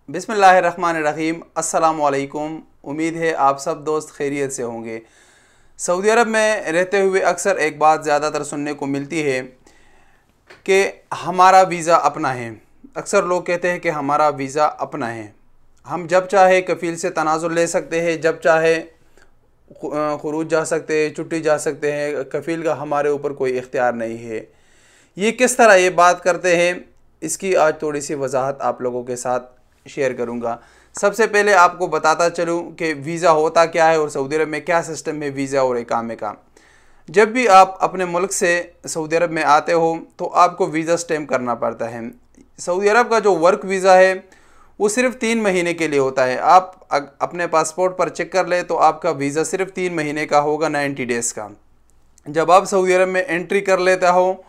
बिस्मिल्लाहिर्रहमानिर्रहीम। अस्सलाम वालेकुम। उम्मीद है आप सब दोस्त खैरियत से होंगे। सऊदी अरब में रहते हुए अक्सर एक बात ज़्यादातर सुनने को मिलती है कि हमारा वीज़ा अपना है। अक्सर लोग कहते हैं कि हमारा वीज़ा अपना है, हम जब चाहे कफ़ील से तनाज़ुल ले सकते हैं, जब चाहे खुरूज जा सकते हैं, छुट्टी जा सकते हैं, कफ़ील का हमारे ऊपर कोई इख्तियार नहीं है। ये किस तरह ये बात करते हैं, इसकी आज थोड़ी सी वजाहत आप लोगों के साथ शेयर करूंगा। सबसे पहले आपको बताता चलूं कि वीज़ा होता क्या है और सऊदी अरब में क्या सिस्टम है वीज़ा और इकामे का। जब भी आप अपने मुल्क से सऊदी अरब में आते हो तो आपको वीज़ा स्टैम्प करना पड़ता है। सऊदी अरब का जो वर्क वीज़ा है वो सिर्फ 3 महीने के लिए होता है। आप अपने पासपोर्ट पर चेक कर ले तो आपका वीज़ा सिर्फ 3 महीने का होगा, 90 डेज़ का। जब आप सऊदी अरब में एंट्री कर लेता हो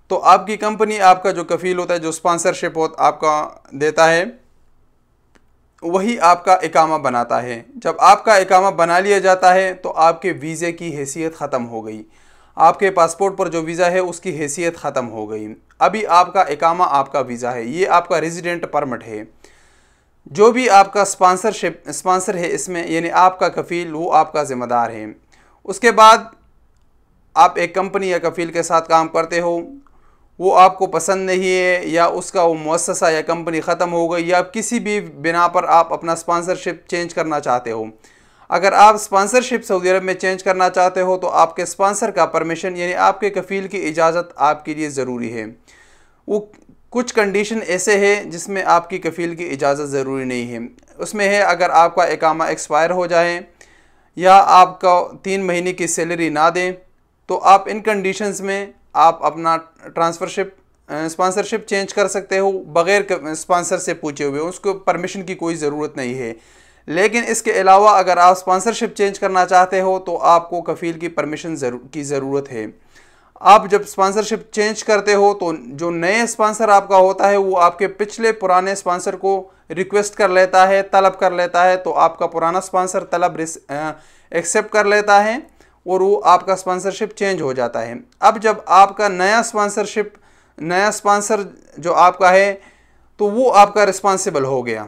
तो आपकी कंपनी आपका जो कफ़ील होता है, जो स्पॉन्सरशिप आपका देता है, वही आपका इकामा बनाता है। जब आपका इकामा बना लिया जाता है तो आपके वीज़े की हैसियत ख़त्म हो गई। आपके पासपोर्ट पर जो वीज़ा है उसकी हैसियत ख़त्म हो गई। अभी आपका इकामा आपका वीज़ा है, ये आपका रेजिडेंट परमिट है। जो भी आपका स्पॉन्सर है इसमें, यानी आपका कफ़ील, वो आपका ज़िम्मेदार है। उसके बाद आप एक कंपनी या कफ़ील के साथ काम करते हो, वो आपको पसंद नहीं है या उसका वो मुअस्ससा या कंपनी ख़त्म हो गई या किसी भी बिना पर आप अपना स्पॉन्सरशिप चेंज करना चाहते हो। अगर आप स्पॉन्सरशिप सऊदी अरब में चेंज करना चाहते हो तो आपके स्पॉन्सर का परमिशन, यानी आपके कफ़ील की इजाज़त आपके लिए ज़रूरी है। वो कुछ कंडीशन ऐसे है जिसमें आपकी कफ़ील की इजाज़त ज़रूरी नहीं है। उसमें है, अगर आपका इकामा एक्सपायर हो जाए या आपका 3 महीने की सैलरी ना दें तो आप इन कंडीशंस में आप अपना स्पॉन्सरशिप चेंज कर सकते हो बग़ैर स्पॉन्सर से पूछे हुए। उसको परमिशन की कोई ज़रूरत नहीं है। लेकिन इसके अलावा अगर आप स्पॉन्सरशिप चेंज करना चाहते हो तो आपको कफ़ील की परमिशन की ज़रूरत है। आप जब स्पॉन्सरशिप चेंज करते हो तो जो नए स्पॉन्सर आपका होता है वो आपके पिछले पुराने स्पॉन्सर को रिक्वेस्ट कर लेता है, तलब कर लेता है, तो आपका पुराना स्पॉन्सर तलब एक्सेप्ट कर लेता है और वो आपका स्पॉन्सरशिप चेंज हो जाता है। अब जब आपका नया स्पॉन्सर जो आपका है तो वो आपका रिस्पॉन्सिबल हो गया।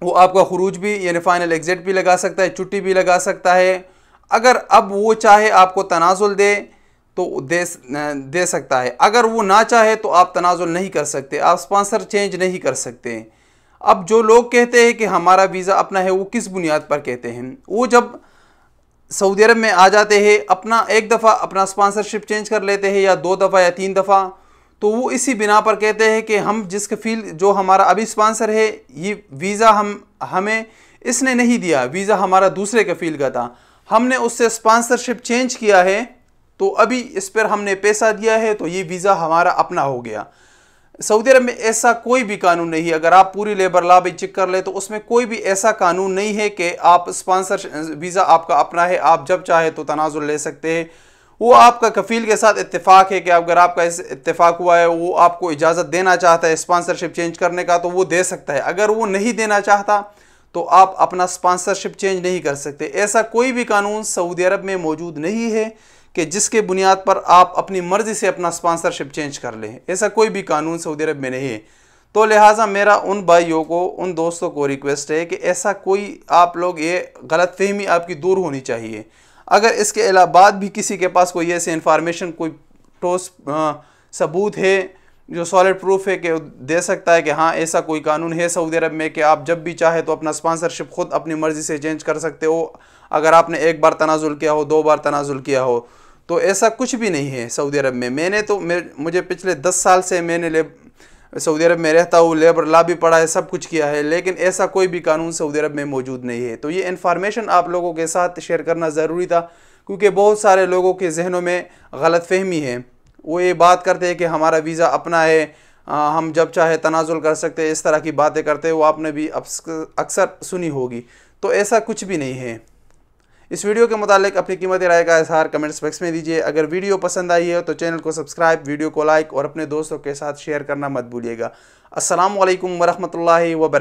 वो आपका खुरूज भी, यानी फ़ाइनल एग्ज़िट भी लगा सकता है, छुट्टी भी लगा सकता है। अगर अब वो चाहे आपको तनाज़ुल दे तो दे सकता है, अगर वो ना चाहे तो आप तनाज़ुल नहीं कर सकते, आप स्पॉन्सर चेंज नहीं कर सकते। अब जो लोग कहते हैं कि हमारा वीज़ा अपना है, वो किस बुनियाद पर कहते हैं? वो जब सऊदी अरब में आ जाते हैं, अपना एक दफ़ा अपना स्पॉन्सरशिप चेंज कर लेते हैं या 2 दफ़ा या 3 दफ़ा, तो वो इसी बिना पर कहते हैं कि हम जिस कफ़ील, जो हमारा अभी स्पॉन्सर है, ये वीज़ा हमें इसने नहीं दिया, वीज़ा हमारा दूसरे कफ़ील का था, हमने उससे स्पॉन्सरशिप चेंज किया है तो अभी इस पर हमने पैसा दिया है तो ये वीज़ा हमारा अपना हो गया। सऊदी अरब में ऐसा कोई भी कानून नहीं है। अगर आप पूरी लेबर लॉ भी चेक कर ले तो उसमें कोई भी ऐसा कानून नहीं है कि आप स्पॉन्सर वीज़ा आपका अपना है, आप जब चाहे तो तनाज़ुल ले सकते हैं। वो आपका कफ़ील के साथ इत्तेफाक है कि अगर आपका इस इत्तेफाक हुआ है, वो आपको इजाज़त देना चाहता है स्पॉन्सरशिप चेंज करने का तो वो दे सकता है। अगर वो नहीं देना चाहता तो आप अपना स्पॉन्सरशिप चेंज नहीं कर सकते। ऐसा कोई भी कानून सऊदी अरब में मौजूद नहीं है कि जिसके बुनियाद पर आप अपनी मर्ज़ी से अपना स्पॉन्सरशिप चेंज कर लें। ऐसा कोई भी कानून सऊदी अरब में नहीं है। तो लिहाजा मेरा उन भाइयों को, उन दोस्तों को रिक्वेस्ट है कि ऐसा कोई, आप लोग ये गलतफहमी आपकी दूर होनी चाहिए। अगर इसके अलावा बाद भी किसी के पास कोई ऐसी इन्फॉर्मेशन, कोई ठोस सबूत है जो सॉलिड प्रूफ है कि दे सकता है कि हाँ ऐसा कोई कानून है सऊदी अरब में कि आप जब भी चाहे तो अपना स्पॉन्सरशिप खुद अपनी मर्ज़ी से चेंज कर सकते हो, अगर आपने एक बार तनाज़ुल किया हो, 2 बार तनाज़ुल किया हो, तो ऐसा कुछ भी नहीं है सऊदी अरब में। मुझे पिछले 10 साल से मैंने सऊदी अरब में रहता हूँ, लेबर लॉ भी पढ़ा है, सब कुछ किया है, लेकिन ऐसा कोई भी कानून सऊदी अरब में मौजूद नहीं है। तो ये इन्फॉर्मेशन आप लोगों के साथ शेयर करना ज़रूरी था, क्योंकि बहुत सारे लोगों के जहनों में गलतफहमी है। वो ये बात करते हैं कि हमारा वीज़ा अपना है, हम जब चाहे तनाज़ुल कर सकते हैं, इस तरह की बातें करते हैं, वो आपने भी अक्सर सुनी होगी। तो ऐसा कुछ भी नहीं है। इस वीडियो के मुतालिक अपनी कीमती राय का इज़हार कमेंट्स बॉक्स में दीजिए। अगर वीडियो पसंद आई है तो चैनल को सब्सक्राइब, वीडियो को लाइक और अपने दोस्तों के साथ शेयर करना मत भूलिएगा। अस्सलामु अलैकुम वरहमतुल्लाहि वबरकातुहू।